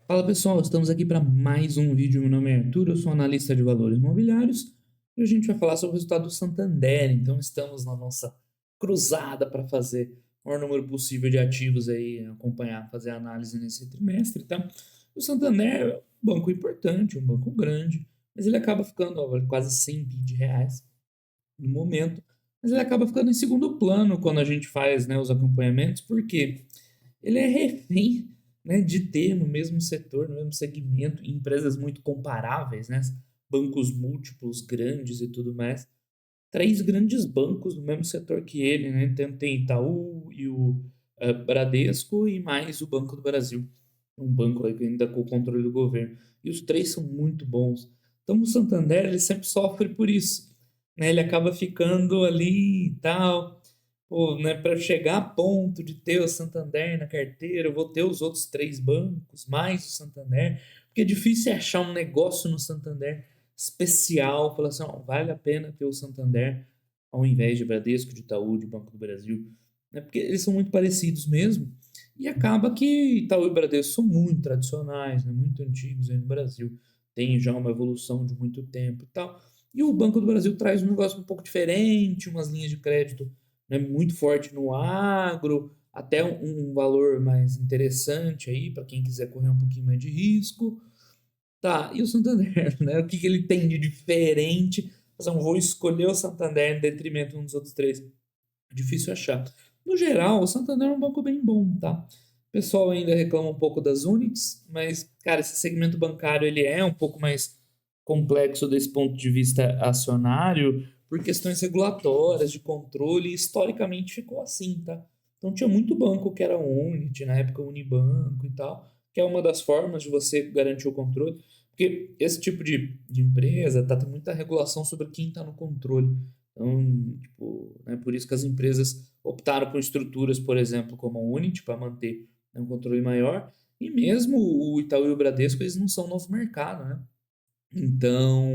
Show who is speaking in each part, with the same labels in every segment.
Speaker 1: Fala pessoal, estamos aqui para mais um vídeo. Meu nome é Arthur, eu sou analista de valores imobiliários e a gente vai falar sobre o resultado do Santander. Então, estamos na nossa cruzada para fazer o maior número possível de ativos aí, acompanhar, fazer análise nesse trimestre, tá? O Santander é um banco importante, um banco grande, mas ele acaba ficando quase 100 bi de reais no momento, mas ele acaba ficando em segundo plano quando a gente faz, né, os acompanhamentos, porque ele é refém, né, de ter no mesmo setor, no mesmo segmento, empresas muito comparáveis, né, bancos múltiplos, grandes e tudo mais. Três grandes bancos no mesmo setor que ele, né? Tem Itaú e o Bradesco e mais o Banco do Brasil, um banco aí que ainda com o controle do governo. E os três são muito bons. Então o Santander ele sempre sofre por isso, né? Ele acaba ficando ali e tal. Pô, né, para chegar a ponto de ter o Santander na carteira, eu vou ter os outros três bancos, mais o Santander, porque é difícil achar um negócio no Santander especial, falar assim, ó, vale a pena ter o Santander ao invés de Bradesco, de Itaú, de Banco do Brasil, né? Porque eles são muito parecidos mesmo, e acaba que Itaú e Bradesco são muito tradicionais, né? Muito antigos aí no Brasil, tem já uma evolução de muito tempo e tal, e o Banco do Brasil traz um negócio um pouco diferente, umas linhas de crédito, né, muito forte no agro, até um valor mais interessante aí para quem quiser correr um pouquinho mais de risco. Tá, e o Santander, né? O que, que ele tem de diferente? Mas eu vou escolher o Santander em detrimento de um dos outros três. Difícil achar. No geral, o Santander é um banco bem bom, tá? O pessoal ainda reclama um pouco das Units, mas, cara, esse segmento bancário ele é um pouco mais complexo desse ponto de vista acionário, por questões regulatórias, de controle, e historicamente ficou assim, tá? Então tinha muito banco que era Unity, na época Unibanco e tal, que é uma das formas de você garantir o controle, porque esse tipo de empresa tá, tem muita regulação sobre quem está no controle. Então, tipo, né, por isso que as empresas optaram por estruturas, por exemplo, como a Unity, para manter, né, um controle maior, e mesmo o Itaú e o Bradesco, eles não são novo mercado, né? Então,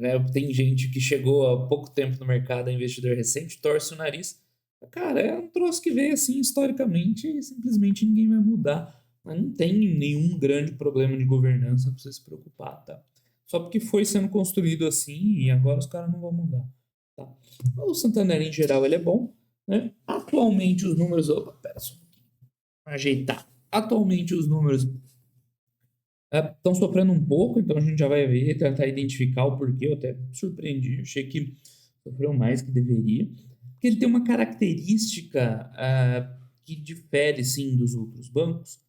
Speaker 1: né, tem gente que chegou há pouco tempo no mercado, é investidor recente, torce o nariz. Cara, é um troço que veio assim historicamente e simplesmente ninguém vai mudar. Mas não tem nenhum grande problema de governança para você se preocupar, tá? Só porque foi sendo construído assim e agora os caras não vão mudar, tá? O Santander, em geral, ele é bom, né? Atualmente os números... Opa, pera só um pouquinho. Ajeitar. Atualmente os números estão sofrendo um pouco, então a gente já vai ver, tentar identificar o porquê. Eu até me surpreendi, achei que sofreu mais que deveria, porque ele tem uma característica que difere sim dos outros bancos,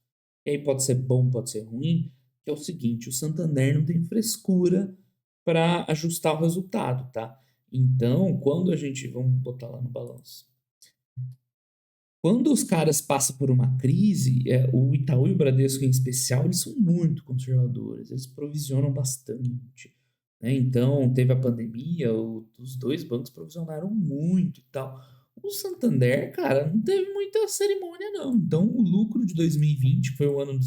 Speaker 1: e aí pode ser bom, pode ser ruim, que é o seguinte: o Santander não tem frescura para ajustar o resultado, tá? Então, quando a gente, vamos botar lá no balanço, quando os caras passam por uma crise, o Itaú e o Bradesco em especial, eles são muito conservadores, eles provisionam bastante, né? Então, teve a pandemia, os dois bancos provisionaram muito e tal. O Santander, cara, não teve muita cerimônia, não. Então, o lucro de 2020, que foi o ano,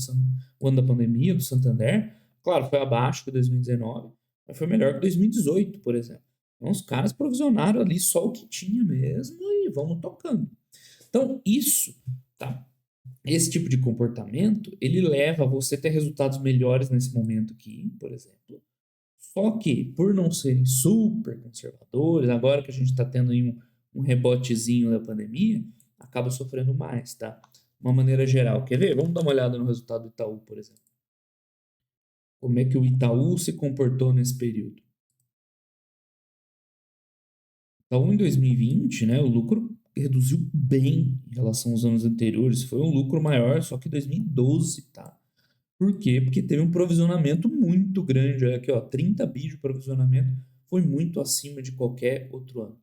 Speaker 1: o ano da pandemia do Santander, claro, foi abaixo de 2019, mas foi melhor que 2018, por exemplo. Então, os caras provisionaram ali só o que tinha mesmo e vamos tocando. Então, isso, tá? Esse tipo de comportamento, ele leva a você ter resultados melhores nesse momento aqui, por exemplo. Só que, por não serem super conservadores, agora que a gente está tendo aí um rebotezinho da pandemia, acaba sofrendo mais, tá? De uma maneira geral. Quer ver? Vamos dar uma olhada no resultado do Itaú, por exemplo. Como é que o Itaú se comportou nesse período? Então, em 2020, né, o lucro reduziu bem em relação aos anos anteriores. Foi um lucro maior, só que em 2012, tá? Por quê? Porque teve um provisionamento muito grande. Olha aqui, ó, 30 bi de provisionamento foi muito acima de qualquer outro ano.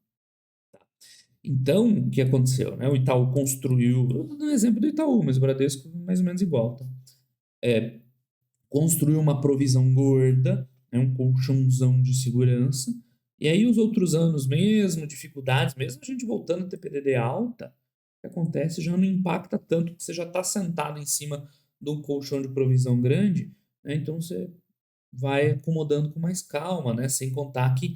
Speaker 1: Então, o que aconteceu? Né? O Itaú construiu, vou dar um exemplo do Itaú, mas o Bradesco mais ou menos igual, tá? Construiu uma provisão gorda, né? Um colchãozão de segurança, e aí os outros anos mesmo, dificuldades, mesmo a gente voltando a ter PDD alta, o que acontece já não impacta tanto, porque você já está sentado em cima de um colchão de provisão grande, né? Então você vai acomodando com mais calma, né? Sem contar que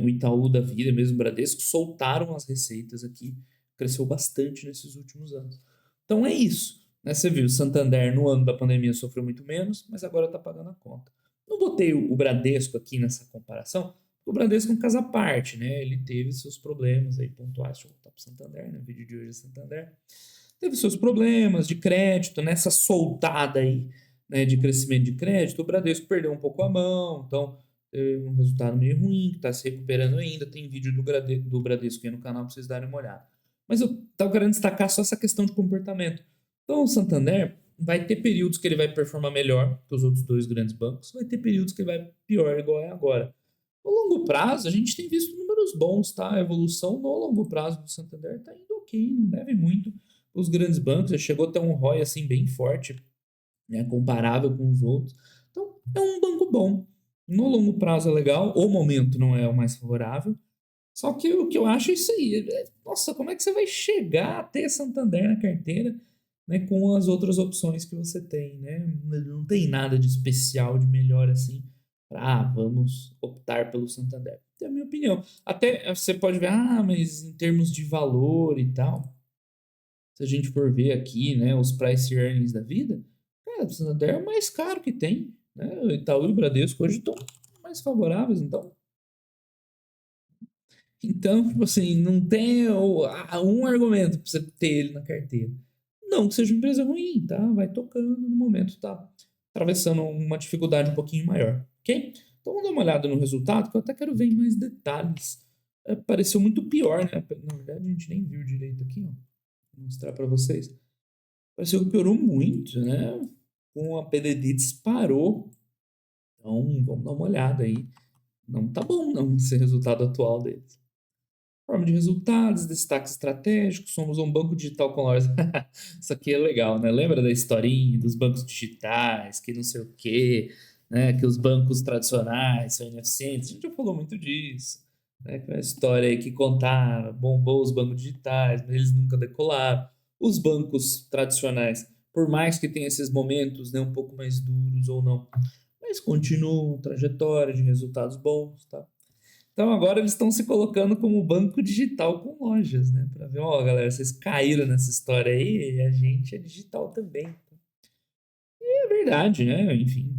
Speaker 1: o Itaú da vida, mesmo o Bradesco, soltaram as receitas aqui, cresceu bastante nesses últimos anos. Então é isso. Né, você viu, o Santander no ano da pandemia sofreu muito menos, mas agora está pagando a conta. Não botei o Bradesco aqui nessa comparação, porque o Bradesco é um caso à parte, né? Ele teve seus problemas aí pontuais. Deixa eu voltar para o Santander, né? O vídeo de hoje é Santander. Teve seus problemas de crédito, nessa soltada aí, né, de crescimento de crédito. O Bradesco perdeu um pouco a mão, então teve um resultado meio ruim, está se recuperando ainda. Tem vídeo do Bradesco aí no canal para vocês darem uma olhada. Mas eu estava querendo destacar só essa questão de comportamento. Então, o Santander vai ter períodos que ele vai performar melhor que os outros dois grandes bancos, vai ter períodos que ele vai pior, igual é agora. No longo prazo, a gente tem visto números bons, tá? A evolução no longo prazo do Santander está indo ok, não deve muito os grandes bancos, já chegou a ter um ROI assim bem forte, né, comparável com os outros. Então, é um banco bom. No longo prazo é legal, o momento não é o mais favorável. Só que o que eu acho é isso aí. Nossa, como é que você vai chegar a ter Santander na carteira, né, com as outras opções que você tem, né? Não tem nada de especial, de melhor assim. Vamos optar pelo Santander. É a minha opinião. Até você pode ver, mas em termos de valor e tal, se a gente for ver aqui, né, os price earnings da vida, cara, o Santander é o mais caro que tem, né? O Itaú e o Bradesco hoje estão mais favoráveis, então, tipo assim, não tem um argumento para você ter ele na carteira. Não que seja uma empresa ruim, tá? Vai tocando no momento, tá atravessando uma dificuldade um pouquinho maior, ok? Então vamos dar uma olhada no resultado, que eu até quero ver em mais detalhes. Pareceu muito pior, né? Na verdade, a gente nem viu direito aqui, ó. Vou mostrar para vocês. Pareceu que piorou muito, né? Com a PDD disparou. Então, vamos dar uma olhada aí. Não tá bom, não, esse resultado atual deles. Forma de resultados, destaque estratégico, somos um banco digital com lojas. Isso aqui é legal, né? Lembra da historinha dos bancos digitais, que não sei o quê, né? Que os bancos tradicionais são ineficientes. A gente já falou muito disso, né? Que é a história aí que contaram, bombou os bancos digitais, mas eles nunca decolaram. Os bancos tradicionais, por mais que tenha esses momentos, né, um pouco mais duros ou não, mas continuam trajetória de resultados bons, tá? Então agora eles estão se colocando como banco digital com lojas, né? Para ver, ó, galera, vocês caíram nessa história aí e a gente é digital também. E é verdade, né? Enfim,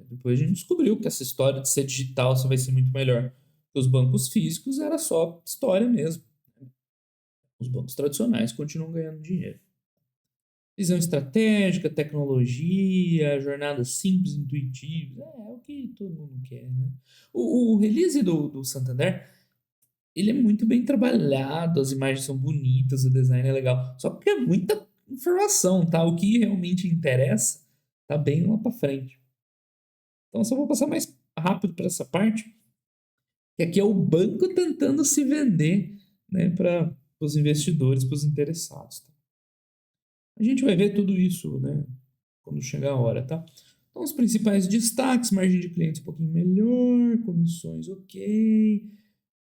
Speaker 1: depois a gente descobriu que essa história de ser digital só vai ser muito melhor. Os bancos físicos era só história mesmo. Os bancos tradicionais continuam ganhando dinheiro. Visão estratégica, tecnologia, jornada simples, intuitiva, é o que todo mundo quer, né? O release do Santander, ele é muito bem trabalhado, as imagens são bonitas, o design é legal. Só que é muita informação, tá? O que realmente interessa tá bem lá para frente. Então, só vou passar mais rápido para essa parte, que aqui é o banco tentando se vender, né, para os investidores, para os interessados. Tá? A gente vai ver tudo isso, né, quando chegar a hora, tá? Então, os principais destaques: margem de clientes um pouquinho melhor, comissões ok,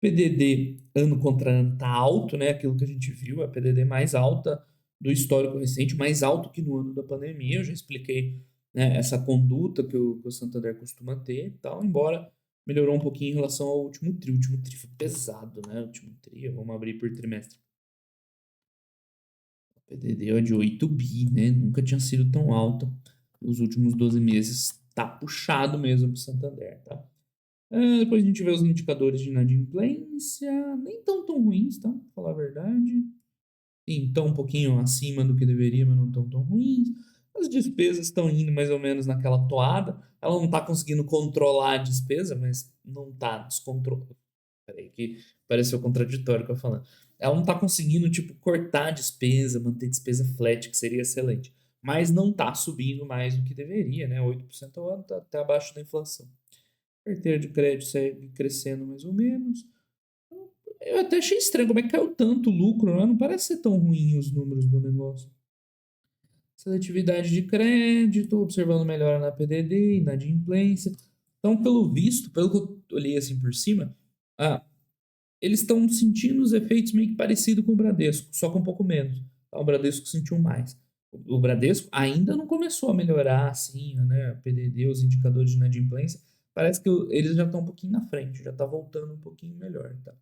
Speaker 1: PDD ano contra ano está alto, né? Aquilo que a gente viu, a PDD mais alta do histórico recente, mais alto que no ano da pandemia. Eu já expliquei, né, essa conduta que o Santander costuma ter e tal, embora melhorou um pouquinho em relação ao último tri. O último tri foi pesado, né? O último tri, vamos abrir por trimestre. A PDD é de 8 bi, né? Nunca tinha sido tão alta. Nos últimos 12 meses tá puxado mesmo pro Santander, tá? Depois a gente vê os indicadores de inadimplência, nem tão ruins, tá? Pra falar a verdade. Estão um pouquinho acima do que deveria, mas não tão ruins. As despesas estão indo mais ou menos naquela toada. Ela não está conseguindo controlar a despesa, mas não está descontrolando. Peraí, que pareceu contraditório o que eu falando. Ela não está conseguindo, tipo, cortar a despesa, manter despesa flat, que seria excelente. Mas não está subindo mais do que deveria, né? 8% ao ano, está até abaixo da inflação. Carteira de crédito segue crescendo mais ou menos. Eu até achei estranho como é que caiu tanto o lucro, né? Não parece ser tão ruim os números do negócio. Seletividade de crédito, observando melhora na PDD, inadimplência. Então, pelo visto, pelo que eu olhei assim por cima, eles estão sentindo os efeitos meio que parecido com o Bradesco, só com um pouco menos. O Bradesco sentiu mais. O Bradesco ainda não começou a melhorar assim, né? A PDD, os indicadores de inadimplência. Parece que eles já estão um pouquinho na frente, já está voltando um pouquinho melhor. Tá?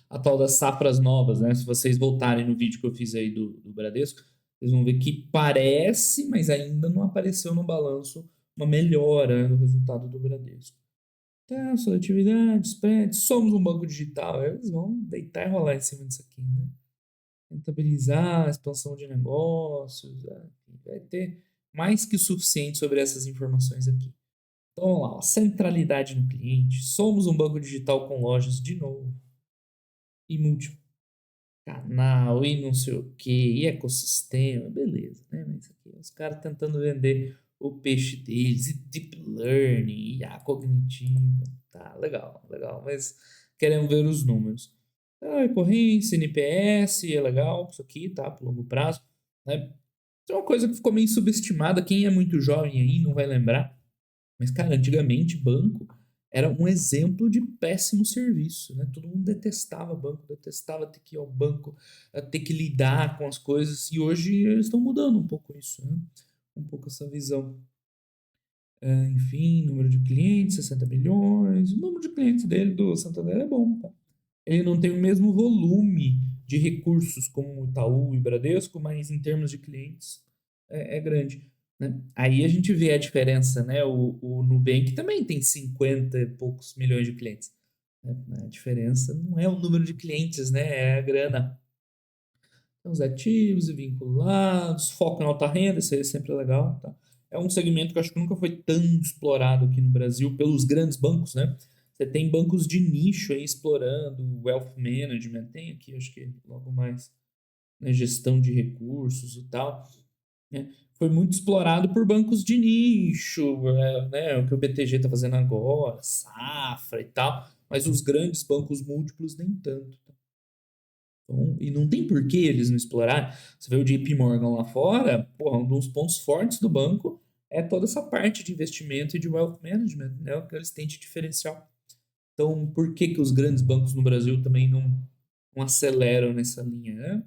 Speaker 1: A tal das safras novas, né? Se vocês voltarem no vídeo que eu fiz aí do Bradesco, Vocês vão ver que parece, mas ainda não apareceu no balanço uma melhora, né, no resultado do Bradesco. Tá, seletividade, spread, somos um banco digital. Eles vão deitar e rolar em cima disso aqui, né? Rentabilizar, expansão de negócios, vai ter mais que o suficiente sobre essas informações aqui. Então vamos lá, ó, centralidade no cliente. Somos um banco digital com lojas de novo e multi-canal e não sei o que, e ecossistema, beleza, né? Mas aqui, os caras tentando vender o peixe deles, e deep learning, e a cognitiva. Tá, legal, legal, mas queremos ver os números. A recorrência, NPS, é legal, isso aqui, tá, por longo prazo, né? É uma coisa que ficou meio subestimada, quem é muito jovem aí não vai lembrar, mas, cara, antigamente banco era um exemplo de péssimo serviço, né? Todo mundo detestava banco, detestava ter que ir ao banco, ter que lidar com as coisas, e hoje eles estão mudando um pouco isso, né? Um pouco essa visão. Enfim, número de clientes, 60 milhões. O número de clientes dele, do Santander, é bom, tá? Ele não tem o mesmo volume de recursos como o Itaú e Bradesco, mas em termos de clientes é grande, né? Aí a gente vê a diferença, né? O Nubank também tem 50 e poucos milhões de clientes, né? A diferença não é o número de clientes, né? É a grana. Então, os ativos e vinculados, foco em alta renda, isso aí é sempre legal, tá? É um segmento que eu acho que nunca foi tão explorado aqui no Brasil pelos grandes bancos, né? Você tem bancos de nicho aí explorando, wealth management, tem aqui, acho que logo mais, né, gestão de recursos e tal, né? Foi muito explorado por bancos de nicho, né? O que o BTG está fazendo agora, Safra e tal, mas os grandes bancos múltiplos nem tanto, tá? Então, e não tem por que eles não explorar. Você vê o JP Morgan lá fora, porra, um dos pontos fortes do banco é toda essa parte de investimento e de wealth management, né? O que eles têm de diferencial. Então, por que que os grandes bancos no Brasil também não aceleram nessa linha, né?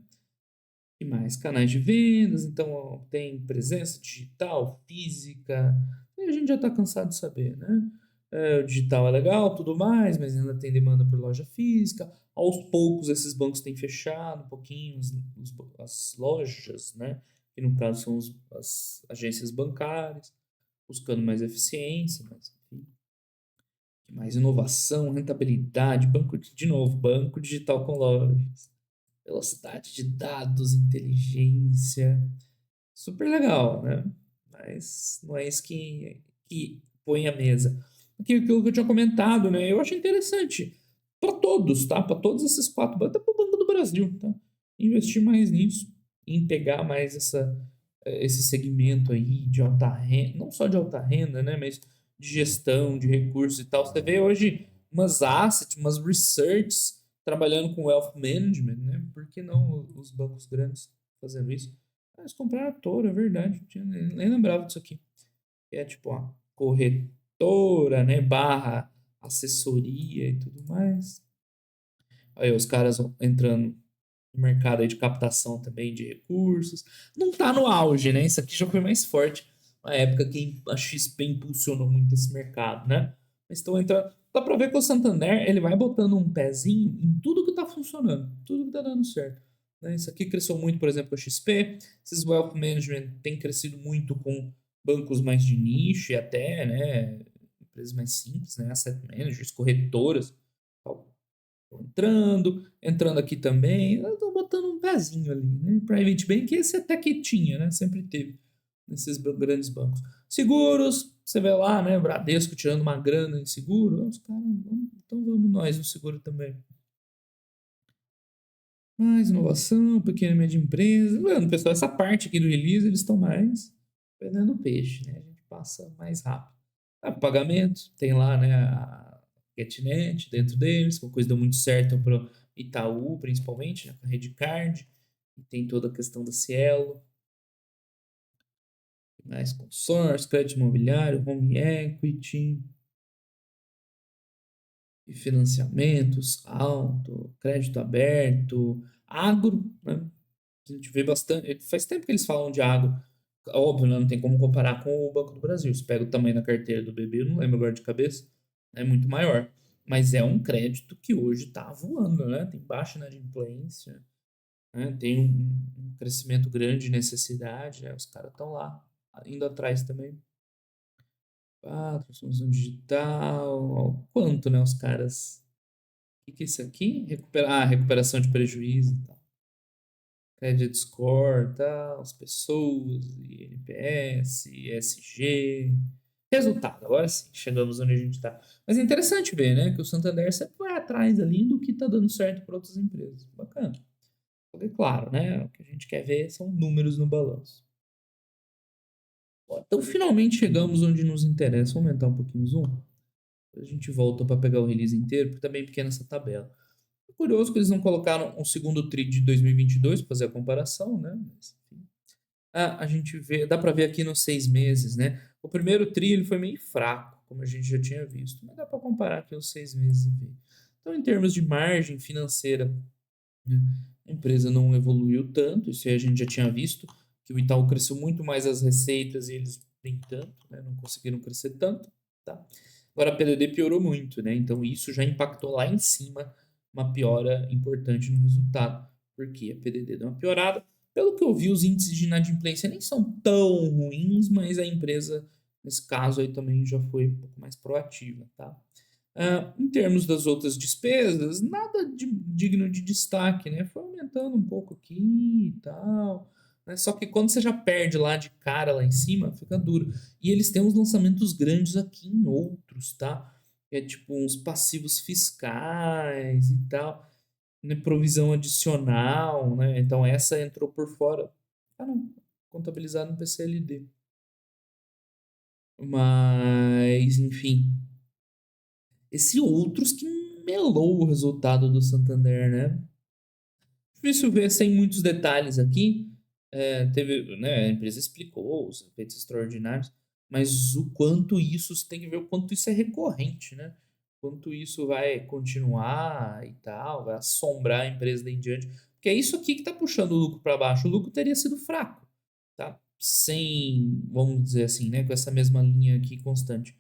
Speaker 1: E mais canais de vendas, então ó, tem presença digital, física, e a gente já está cansado de saber, né? O digital é legal, tudo mais, mas ainda tem demanda por loja física. Aos poucos esses bancos têm fechado um pouquinho as lojas, né? Que no caso são as agências bancárias, buscando mais eficiência, mas enfim, mais inovação, rentabilidade, de novo, banco digital com lojas, velocidade de dados, inteligência, super legal, né? Mas não é isso que põe a mesa. Aquilo que eu tinha comentado, né? Eu acho interessante para todos, tá? Para todos esses quatro bancos, até para o Banco do Brasil, tá? Investir mais nisso, em pegar mais esse segmento aí de alta renda, não só de alta renda, né? Mas de gestão, de recursos e tal. Você vê hoje umas assets, umas research trabalhando com wealth management, né? Por que não os bancos grandes fazendo isso? Ah, eles compraram a Toro, é verdade. Nem lembrava disso aqui. Que é tipo uma corretora, né? Barra assessoria e tudo mais. Aí os caras entrando no mercado aí de captação também de recursos. Não tá no auge, né? Isso aqui já foi mais forte. Na época que a XP impulsionou muito esse mercado, né? Mas estão entrando. Dá pra ver que o Santander ele vai botando um pezinho em tudo que tá funcionando, tudo que tá dando certo, né? Isso aqui cresceu muito, por exemplo, a XP. Esses wealth management tem crescido muito com bancos mais de nicho e até, né? Empresas mais simples, né? Asset managers, corretoras. Tal, entrando aqui também, eu tô botando um pezinho ali, né? Private Bank, esse até que tinha, né? Sempre teve nesses grandes bancos. Seguros, você vê lá, né? Bradesco tirando uma grana em seguro, os caras, então vamos nós no seguro também. Mais inovação, pequena e média empresa. Mano, pessoal, essa parte aqui do release, eles estão mais vendendo peixe, né? A gente passa mais rápido. Pagamento, tem lá, né, a GetNet dentro deles, uma coisa deu muito certo para o Itaú, principalmente, né, com a Redcard, e tem toda a questão da Cielo, mais consórcio, crédito imobiliário, home equity, e financiamentos, alto, crédito aberto, agro, né? A gente vê bastante. Faz tempo que eles falam de agro. Óbvio, né, não tem como comparar com o Banco do Brasil. Se pega o tamanho da carteira do BB, eu não lembro agora de cabeça, é muito maior. Mas é um crédito que hoje está voando, né? Tem baixa inadimplência. né? Tem um crescimento grande de necessidade, né? Os caras estão lá, indo atrás também. Ah, transformação digital, ó, quanto, né, os caras... O que é isso aqui? Recuperação de prejuízo e tal. Credit score, tal, as pessoas, NPS, ESG. Resultado, agora sim, chegamos onde a gente está. Mas é interessante ver, né, que o Santander sempre vai atrás ali do que está dando certo para outras empresas. Bacana. Porque, claro, né, o que a gente quer ver são números no balanço. Bom, então, finalmente chegamos onde nos interessa. Vou aumentar um pouquinho o zoom. A gente volta para pegar o release inteiro, porque tá bem pequena essa tabela. É curioso que eles não colocaram um segundo TRI de 2022 para fazer a comparação, né? Mas, enfim. A gente vê, dá para ver aqui nos 6 meses, né? O primeiro TRI ele foi meio fraco, como a gente já tinha visto, mas dá para comparar aqui os 6 meses e ver. Então, em termos de margem financeira, né, a empresa não evoluiu tanto, isso aí a gente já tinha visto, que o Itaú cresceu muito mais as receitas e eles nem tanto, né? Não conseguiram crescer tanto, tá? Agora a PDD piorou muito, né? Então isso já impactou lá em cima uma piora importante no resultado. Porque a PDD deu uma piorada. Pelo que eu vi, os índices de inadimplência nem são tão ruins, mas a empresa, nesse caso aí, também já foi um pouco mais proativa, tá? Em termos das outras despesas, nada digno de destaque, né? Foi aumentando um pouco aqui e tal, né? Só que quando você já perde lá de cara lá em cima, fica duro. E eles têm uns lançamentos grandes aqui em outros, tá? É tipo uns passivos fiscais e tal, né? Provisão adicional, né? Então essa entrou por fora. Ah, não. Contabilizado no PCLD. Mas, enfim. Esse outros que melou o resultado do Santander, né? Difícil ver sem muitos detalhes aqui. Teve, né, a empresa explicou os efeitos extraordinários, mas o quanto isso, você tem que ver o quanto isso é recorrente, né? Quanto isso vai continuar e tal, vai assombrar a empresa daí em diante. Porque é isso aqui que está puxando o lucro para baixo. O lucro teria sido fraco, tá? Sem, vamos dizer assim, né? Com essa mesma linha aqui constante.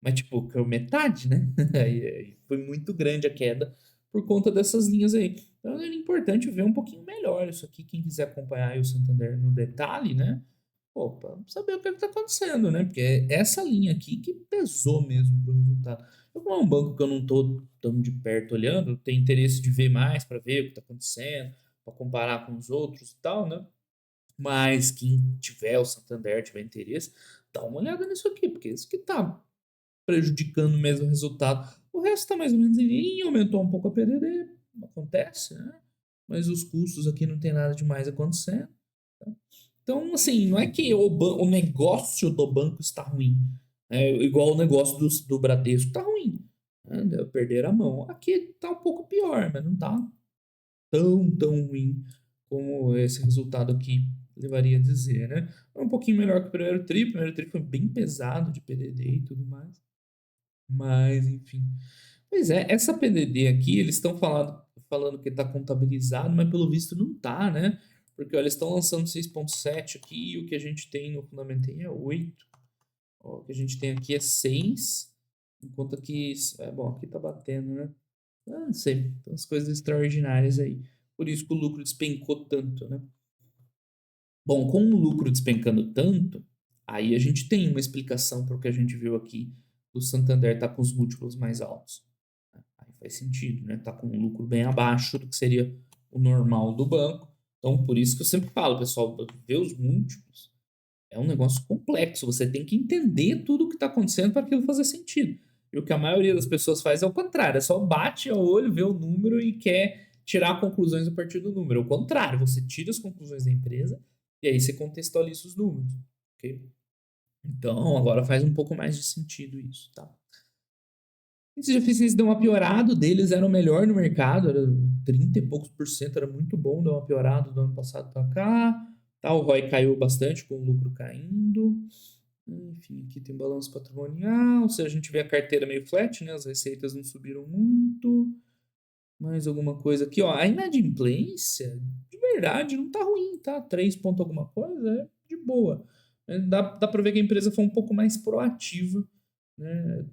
Speaker 1: Mas, tipo, caiu metade, né? Aí foi muito grande a queda por conta dessas linhas aí. Então é importante ver um pouquinho melhor isso aqui. Quem quiser acompanhar aí o Santander no detalhe, né? Pô, pra saber o que está acontecendo, né? Porque é essa linha aqui que pesou mesmo pro resultado. Eu, como é um banco que eu não tô tão de perto olhando, tenho interesse de ver mais para ver o que está acontecendo, para comparar com os outros e tal, né? Mas quem tiver o Santander, tiver interesse, dá uma olhada nisso aqui, porque isso que tá prejudicando mesmo o resultado. O resto está mais ou menos em linha, aumentou um pouco a PDD, acontece, né? Mas os custos aqui não tem nada demais acontecendo. Tá? Então, assim, não é que o negócio do banco está ruim. É igual o negócio do Bradesco está ruim. Né? Perder a mão. Aqui está um pouco pior, mas não está tão ruim como esse resultado aqui levaria a dizer, né? É um pouquinho melhor que o primeiro tri. O primeiro tri foi bem pesado de PDD e tudo mais. Mas, enfim. Pois é, essa PDD aqui, eles estão falando que está contabilizado, mas pelo visto não tá, né? Porque olha, eles estão lançando 6.7 aqui e o que a gente tem no Fundamentei é 8. Ó, o que a gente tem aqui é 6, enquanto aqui, bom, aqui tá batendo, né? Não sei, tem umas coisas extraordinárias aí. Por isso que o lucro despencou tanto, né? Bom, com o lucro despencando tanto, aí a gente tem uma explicação para o que a gente viu aqui do Santander estar com os múltiplos mais altos. Aí faz sentido, né? Tá com um lucro bem abaixo do que seria o normal do banco. Então, por isso que eu sempre falo, pessoal, ver os múltiplos é um negócio complexo. Você tem que entender tudo o que está acontecendo para aquilo fazer sentido. E o que a maioria das pessoas faz é o contrário, é só bate ao olho, vê o número e quer tirar conclusões a partir do número. É o contrário, você tira as conclusões da empresa e aí você contextualiza os números, ok? Então, agora faz um pouco mais de sentido isso, tá? Índice de eficiência deu uma piorada, deles era o melhor no mercado, era 30 e poucos por cento, era muito bom, deu uma piorada do ano passado para cá. Tá, o ROI caiu bastante com o lucro caindo. Enfim, aqui tem balanço patrimonial. Se a gente vê a carteira meio flat, né? As receitas não subiram muito. Mais alguma coisa aqui, ó. A inadimplência, de verdade, não tá ruim, tá? 3 ponto alguma coisa, é de boa. Dá para ver que a empresa foi um pouco mais proativa, né?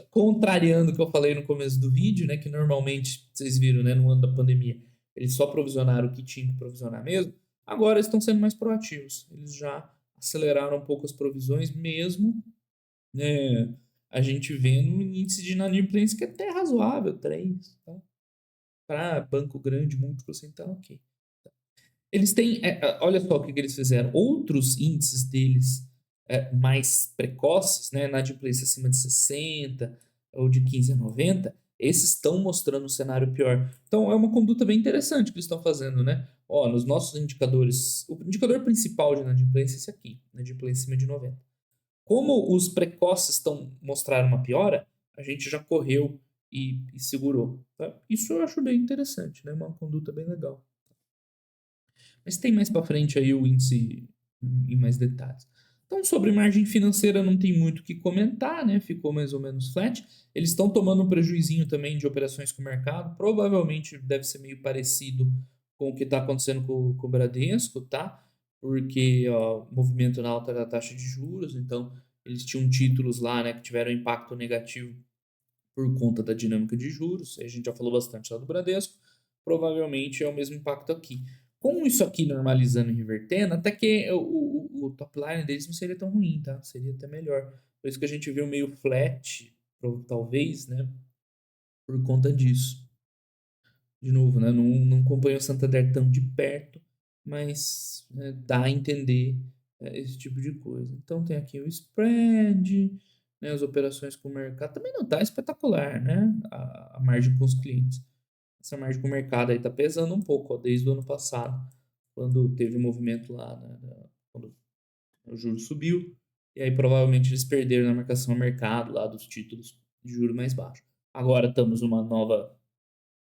Speaker 1: Contrariando o que eu falei no começo do vídeo, né? Que normalmente, vocês viram, né? No ano da pandemia, eles só provisionaram o que tinha que provisionar mesmo, agora eles estão sendo mais proativos. Eles já aceleraram um pouco as provisões, mesmo, né, a gente vendo um índice de inadimplência que é até razoável, 3, tá? Para banco grande, múltiplo, então, ok. Eles têm, olha só o que eles fizeram. Outros índices deles mais precoces, né, inadimplência acima de 60 ou de 15 a 90, esses estão mostrando um cenário pior. Então é uma conduta bem interessante que eles estão fazendo, né? Ó, nos nossos indicadores, o indicador principal de inadimplência é esse aqui, inadimplência acima de 90. Como os precoces estão mostrando uma piora, a gente já correu e segurou. Tá? Isso eu acho bem interessante, né? Uma conduta bem legal. Mas tem mais para frente aí o índice em mais detalhes. Então, sobre margem financeira não tem muito o que comentar, né? Ficou mais ou menos flat. Eles estão tomando um prejuizinho também de operações com o mercado. Provavelmente deve ser meio parecido com o que está acontecendo com o Bradesco, tá? Porque ó, movimento na alta da taxa de juros, então eles tinham títulos lá, né, que tiveram impacto negativo por conta da dinâmica de juros. A gente já falou bastante lá do Bradesco. Provavelmente é o mesmo impacto aqui. Com isso aqui normalizando e revertendo, até que o top line deles não seria tão ruim, tá? Seria até melhor. Por isso que a gente viu meio flat, talvez, né? Por conta disso. De novo, né? Não acompanho o Santander tão de perto, mas né, dá a entender esse tipo de coisa. Então tem aqui o spread, né, as operações com o mercado. Também não tá espetacular, né? A margem com os clientes. Essa margem com o mercado aí tá pesando um pouco, ó, desde o ano passado, quando teve um movimento lá, né, quando o juro subiu, e aí provavelmente eles perderam na marcação ao mercado lá dos títulos de juro mais baixo. Agora estamos numa nova,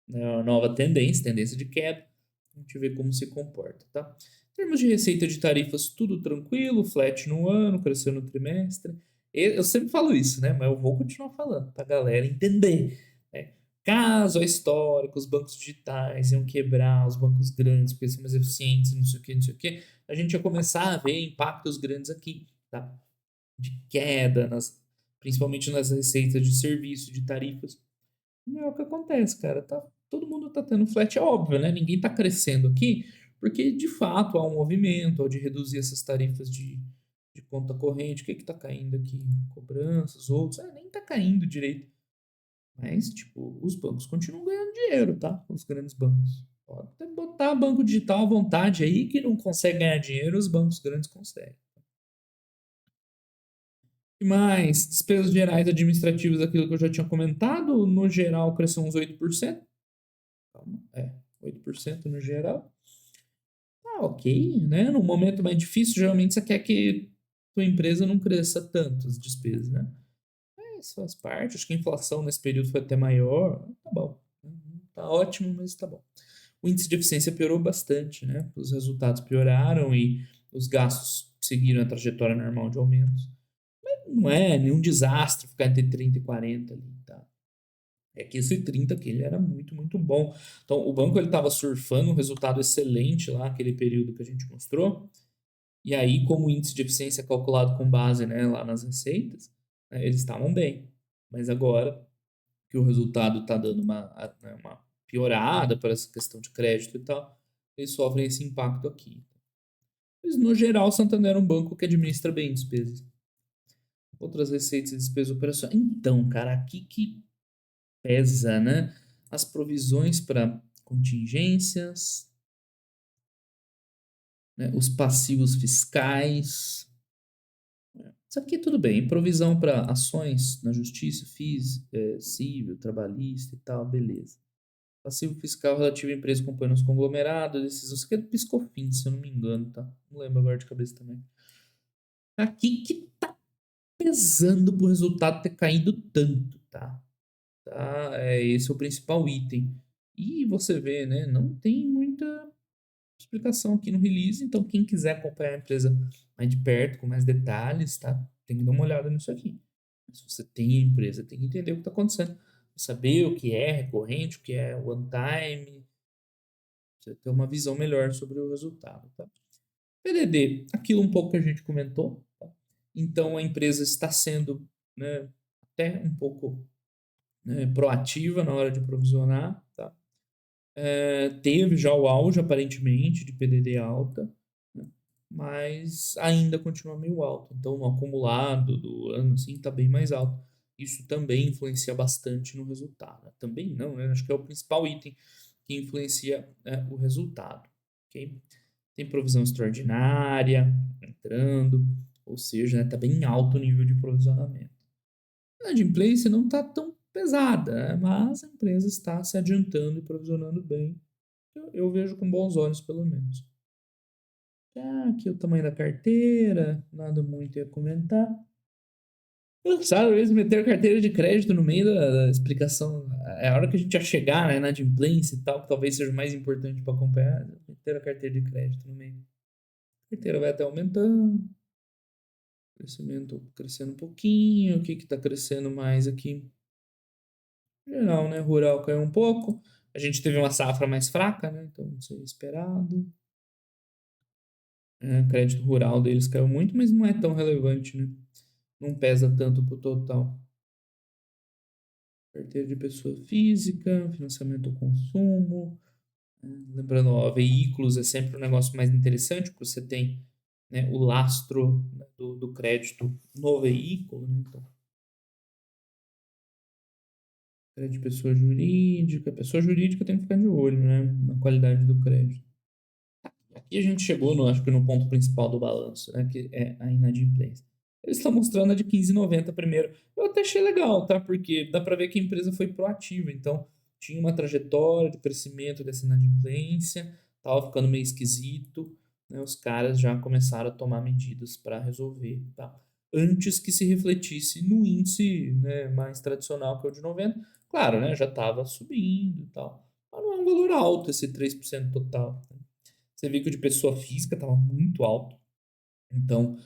Speaker 1: né, uma nova tendência de queda. A gente vê como se comporta, tá? Em termos de receita de tarifas, tudo tranquilo, flat no ano, cresceu no trimestre. Eu sempre falo isso, né? Mas eu vou continuar falando pra galera entender, né? Caso a história que os bancos digitais iam quebrar os bancos grandes porque são mais eficientes, não sei o que, não sei o que, a gente ia começar a ver impactos grandes aqui, tá? De queda, principalmente nas receitas de serviço, de tarifas. Não é o que acontece, cara. Todo mundo tá tendo flat, é óbvio, né? Ninguém tá crescendo aqui, porque de fato há um movimento de reduzir essas tarifas de conta corrente. O que que tá caindo aqui? Cobranças, outros. Nem tá caindo direito. Mas, tipo, os bancos continuam ganhando dinheiro, tá? Os grandes bancos. Pode até botar banco digital à vontade aí, que não consegue ganhar dinheiro, os bancos grandes conseguem. E mais, despesas gerais administrativas, aquilo que eu já tinha comentado, no geral cresceu uns 8%. Calma, 8% no geral. Tá ok, né? No momento mais difícil, geralmente você quer que tua empresa não cresça tanto as despesas, né? Isso faz parte. Acho que a inflação nesse período foi até maior. Tá bom. Tá ótimo, mas tá bom. O índice de eficiência piorou bastante, né? Os resultados pioraram e os gastos seguiram a trajetória normal de aumentos. Mas não é nenhum desastre ficar entre 30 e 40 ali, tá? É que esse 30 aqui ele era muito, muito bom. Então, o banco ele estava surfando um resultado excelente lá, aquele período que a gente mostrou. E aí, como o índice de eficiência é calculado com base, né, lá nas receitas, né, eles estavam bem. Mas agora que o resultado está dando uma piorada para essa questão de crédito e tal, eles sofrem esse impacto aqui. Mas, no geral, o Santander é um banco que administra bem despesas. Outras receitas e despesas operacionais. Então, cara, aqui que pesa, né? As provisões para contingências, né? Os passivos fiscais. Isso aqui tudo bem. Provisão para ações na justiça, civil, trabalhista e tal, beleza. Passivo fiscal relativo a empresas companheiros conglomerados, decisão. Isso aqui é do Piscofins, se eu não me engano, tá? Não lembro agora de cabeça também. Aqui que tá pesando pro resultado ter caído tanto, tá? Esse é o principal item. E você vê, né? Não tem muita explicação aqui no release, então quem quiser acompanhar a empresa mais de perto, com mais detalhes, tá? Tem que dar uma olhada nisso aqui. Se você tem a empresa, tem que entender o que está acontecendo. Saber o que é recorrente, o que é one time, você ter uma visão melhor sobre o resultado, tá? PDD, aquilo um pouco que a gente comentou, tá? Então a empresa está sendo, né, até um pouco, né, proativa na hora de provisionar, tá? Teve já o auge, aparentemente, de PDD alta, né? Mas ainda continua meio alto. Então, no acumulado do ano, assim, está bem mais alto. Isso também influencia bastante no resultado. Também não, né? Acho que é o principal item que influencia o resultado. Ok? Tem provisão extraordinária entrando, ou seja, está bem alto o nível de provisionamento. A inadimplência não está tão pesada, né? Mas a empresa está se adiantando e provisionando bem. Eu vejo com bons olhos, pelo menos. Aqui o tamanho da carteira, nada muito a comentar. Sabe, eles meteram carteira de crédito no meio da explicação. É a hora que a gente ia chegar, né, na inadimplência e tal, que talvez seja o mais importante para acompanhar. Meteram a carteira de crédito no meio. A carteira vai até aumentando. Crescimento crescendo um pouquinho. O que está crescendo mais aqui? Geral, né? Rural caiu um pouco. A gente teve uma safra mais fraca, né? Então, não sei, esperado. Crédito rural deles caiu muito, mas não é tão relevante, né? Não pesa tanto pro total. Carteira de pessoa física, financiamento ao consumo. Lembrando, ó, veículos é sempre um negócio mais interessante, porque você tem, né, o lastro, né, do crédito no veículo, né? Então, crédito de pessoa jurídica. Pessoa jurídica tem que ficar de olho, né? Na qualidade do crédito. Aqui a gente chegou, acho que no ponto principal do balanço, né? Que é a inadimplência. Eles estão mostrando a de 15,90 primeiro. Eu até achei legal, tá? Porque dá para ver que a empresa foi proativa. Então, tinha uma trajetória de crescimento dessa inadimplência, tava ficando meio esquisito, né? Os caras já começaram a tomar medidas para resolver, tá? Antes que se refletisse no índice, né, mais tradicional, que é o de 90. Claro, né? Já estava subindo e tal. Mas não é um valor alto esse 3% total. Você viu que o de pessoa física estava muito alto. Então,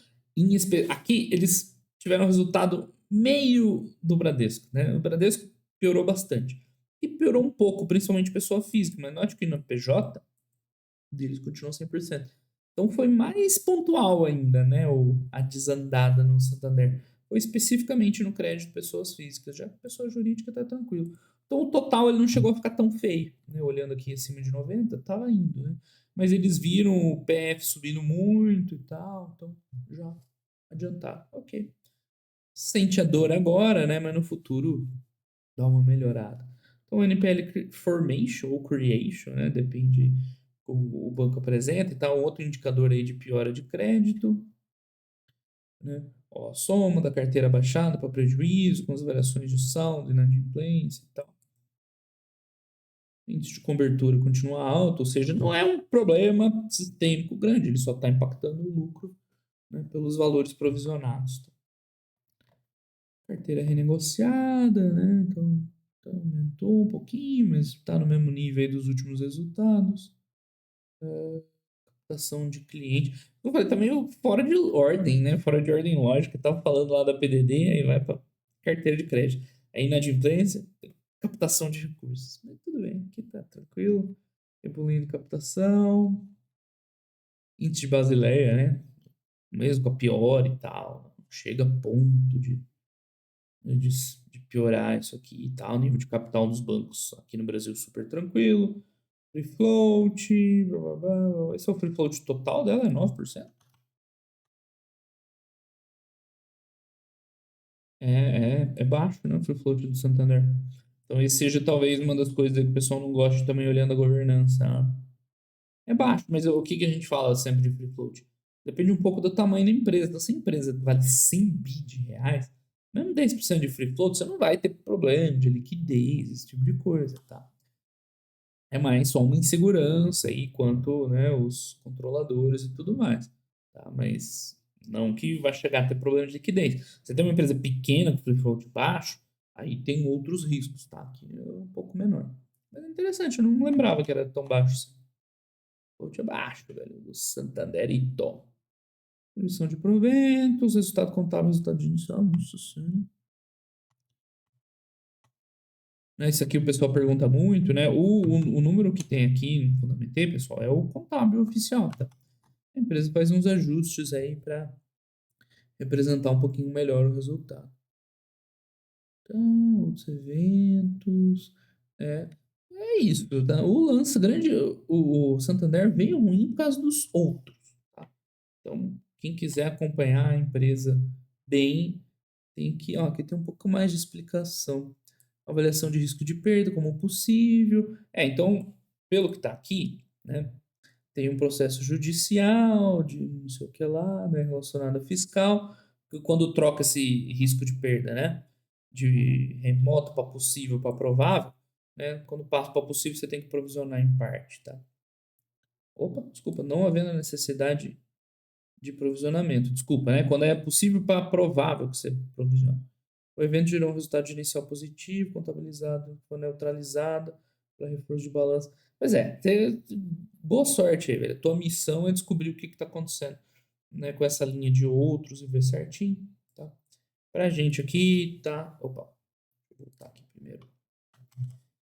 Speaker 1: aqui eles tiveram um resultado meio do Bradesco, né? O Bradesco piorou bastante. E piorou um pouco, principalmente pessoa física, mas note que no PJ deles continuou 100%. Então foi mais pontual ainda, né? A desandada no Santander. Foi especificamente no crédito de pessoas físicas, já que pessoa jurídica está tranquilo. Então o total ele não chegou a ficar tão feio, né? Olhando aqui acima de 90, estava indo, né? Mas eles viram o PF subindo muito e tal, então já adiantar. Ok. Sente a dor agora, né? Mas no futuro dá uma melhorada. Então, o NPL Formation ou Creation, né? Depende como o banco apresenta e tal. Outro indicador aí de piora de crédito, né? Ó, soma da carteira baixada para prejuízo, com as variações de saldo, inadimplência e tal. Índice de cobertura continua alto, ou seja, não é um problema sistêmico grande, ele só está impactando o lucro, né, pelos valores provisionados. Carteira renegociada, né? Então aumentou um pouquinho, mas está no mesmo nível aí dos últimos resultados. Captação de cliente. Eu falei, tá meio fora de ordem, né? Fora de ordem lógica. Tava falando lá da PDD, aí vai para carteira de crédito. Aí inadimplência, captação de recursos. Mas tudo bem, aqui tá tranquilo. Evoluindo captação. Índice de Basileia, né? Mesmo com a pior e tal. Chega a ponto de piorar isso aqui e tal. O nível de capital dos bancos aqui no Brasil super tranquilo. Free float, blá, blá, blá. Esse é o free float total dela, é 9%. É baixo, né? O free float do Santander. Então, esse seja talvez uma das coisas que o pessoal não gosta também olhando a governança. Né? É baixo, mas o que a gente fala sempre de free float? Depende um pouco do tamanho da empresa. Então, se a empresa vale 100 bi de reais, mesmo 10% de free float, você não vai ter problema de liquidez, esse tipo de coisa, tá? É mais só uma insegurança aí quanto, né, os controladores e tudo mais, tá? Mas não que vai chegar a ter problema de liquidez. Você tem uma empresa pequena com free float baixo, aí tem outros riscos, tá? Que é um pouco menor. Mas é interessante, eu não lembrava que era tão baixo assim. Float é baixo, velho, do Santanderito. Emissão de proventos, resultado contábil, resultado de inicial, nossa senhora. Isso aqui o pessoal pergunta muito, né? O número que tem aqui no Fundamentei, pessoal, é o contábil oficial, tá? A empresa faz uns ajustes aí para representar um pouquinho melhor o resultado. Então, outros eventos. É, É isso, tá? O lance grande, o Santander veio ruim por causa dos outros, tá? Então, quem quiser acompanhar a empresa bem, tem que, ó, aqui tem um pouco mais de explicação. Avaliação de risco de perda como possível. Então, pelo que está aqui, né, tem um processo judicial de não sei o que lá, né, relacionado a fiscal, que quando troca esse risco de perda, né, de remoto para possível para provável, né, quando passa para possível você tem que provisionar em parte, tá? Opa, desculpa, não havendo necessidade de provisionamento, desculpa, né? Quando é possível para provável que você provisiona. O evento gerou um resultado inicial positivo, contabilizado, foi neutralizado para reforço de balanço. Pois é, boa sorte aí, velho. Tua missão é descobrir o que está acontecendo, né, com essa linha de outros e ver certinho, tá? Pra gente aqui, tá? Opa, vou voltar aqui primeiro,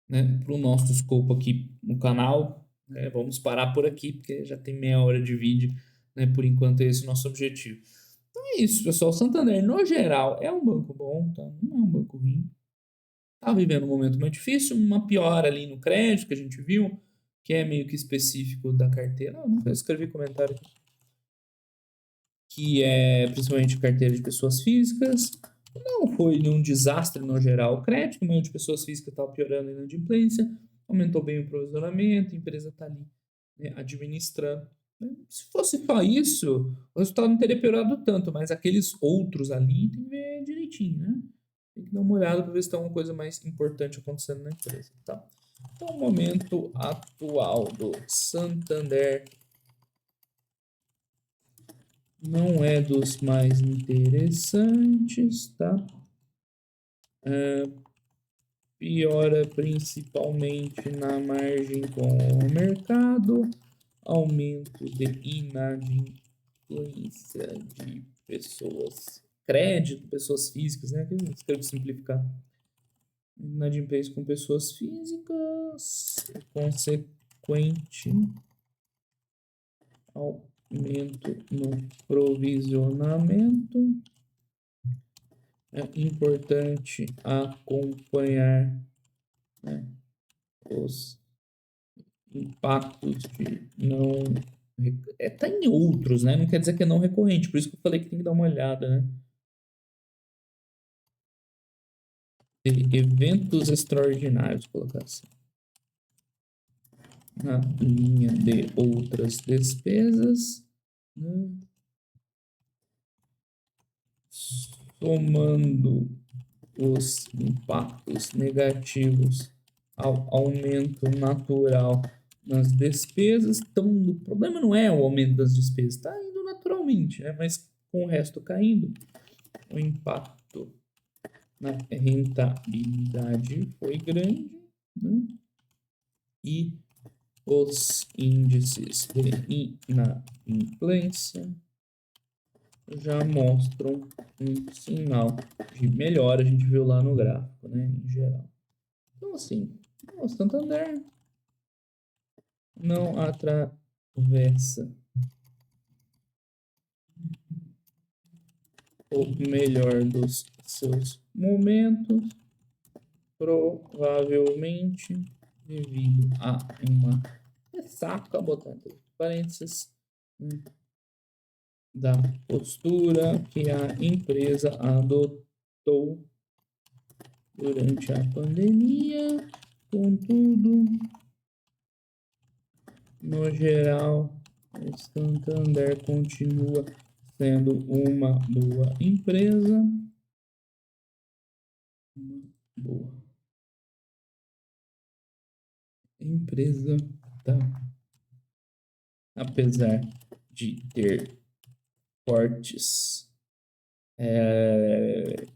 Speaker 1: né? Pro nosso escopo aqui no canal, né? Vamos parar por aqui, porque já tem meia hora de vídeo, né? Por enquanto, esse é o nosso objetivo. Então é isso, pessoal. Santander, no geral, é um banco bom, tá? Não é um banco ruim. Tá vivendo um momento mais difícil, uma piora ali no crédito que a gente viu, que é meio que específico da carteira. Eu nunca escrevi comentário aqui. Que é principalmente carteira de pessoas físicas. Não foi nenhum desastre no geral o crédito, mas de pessoas físicas estava piorando a inadimplência, aumentou bem o provisionamento, a empresa está ali, né, administrando. Se fosse só isso, o resultado não teria piorado tanto, mas aqueles outros ali tem que ver direitinho, né? Tem que dar uma olhada para ver se tem alguma coisa mais importante acontecendo na empresa, tá? Então, o momento atual do Santander não é dos mais interessantes, tá? Piora principalmente na margem com o mercado, aumento de inadimplência de pessoas, crédito, pessoas físicas, né? Aqui eu escrevo simplificar. Inadimplência com pessoas físicas, consequente aumento no provisionamento. É importante acompanhar, né, os impactos de não. Tá em outros, né? Não quer dizer que é não recorrente, por isso que eu falei que tem que dar uma olhada, né? De eventos extraordinários, colocar assim. Na linha de outras despesas, né? Somando os impactos negativos ao aumento natural nas despesas. Então, o problema não é o aumento das despesas, está indo naturalmente, né? Mas com o resto caindo, o impacto na rentabilidade foi grande, né? E os índices de inadimplência já mostram um sinal de melhora, a gente viu lá no gráfico, né, em geral. Então, assim, o Santander não atravessa o melhor dos seus momentos, provavelmente devido a uma ressaca, botando entre parênteses, da postura que a empresa adotou durante a pandemia. Contudo, no geral, o Santander continua sendo uma boa empresa. Uma boa empresa, tá? Apesar de ter fortes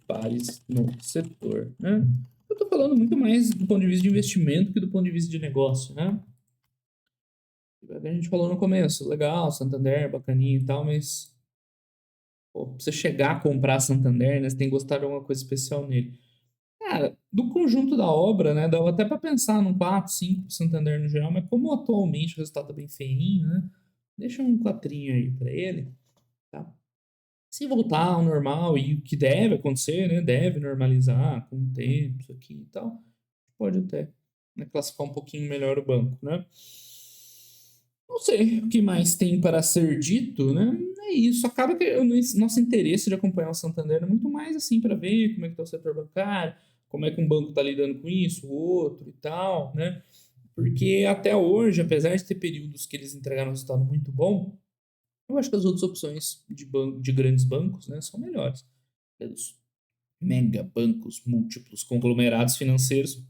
Speaker 1: pares no setor, né? Eu tô falando muito mais do ponto de vista de investimento que do ponto de vista de negócio, né? A gente falou no começo, legal, Santander, bacaninha e tal, mas pô, pra você chegar a comprar Santander, né, você tem que gostar de alguma coisa especial nele. Cara, do conjunto da obra, né, dava até para pensar num 4, 5 Santander no geral, mas como atualmente o resultado tá bem feinho, né, deixa um 4 aí para ele, tá? Se voltar ao normal e o que deve acontecer, né, deve normalizar com o tempo, isso aqui e tal, pode até né, classificar um pouquinho melhor o banco, né? Não sei o que mais tem para ser dito, né? É isso. Acaba que nosso interesse de acompanhar o Santander é muito mais assim para ver como é que está o setor bancário, como é que um banco está lidando com isso, o outro e tal, né? Porque até hoje, apesar de ter períodos que eles entregaram um resultado muito bom, eu acho que as outras opções de banco, de grandes bancos, né, são melhores. Os mega bancos, múltiplos conglomerados financeiros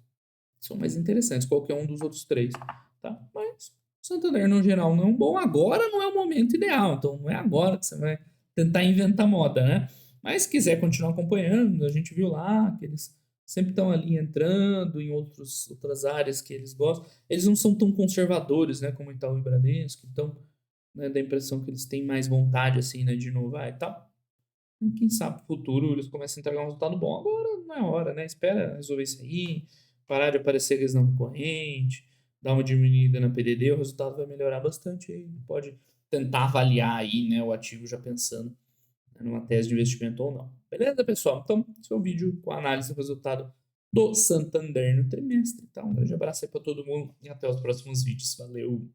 Speaker 1: são mais interessantes, qualquer um dos outros três, tá? Mas o Santander, no geral, não é um bom. Agora não é o momento ideal, então não é agora que você vai tentar inventar moda, né? Mas se quiser continuar acompanhando, a gente viu lá que eles sempre estão ali entrando em outras áreas que eles gostam. Eles não são tão conservadores, né, como Itaú e Bradesco, então, né, dá a impressão que eles têm mais vontade, assim, né, de inovar e tal. E quem sabe no futuro eles começam a entregar um resultado bom. Agora não é hora, né? Espera resolver isso aí, parar de aparecer questão recorrente, dar uma diminuída na PDD, o resultado vai melhorar bastante aí. Pode tentar avaliar aí, né, o ativo já pensando, né, numa tese de investimento ou não. Beleza, pessoal? Então, esse é o vídeo com a análise do resultado do Santander no trimestre. Então, um grande abraço aí para todo mundo e até os próximos vídeos. Valeu!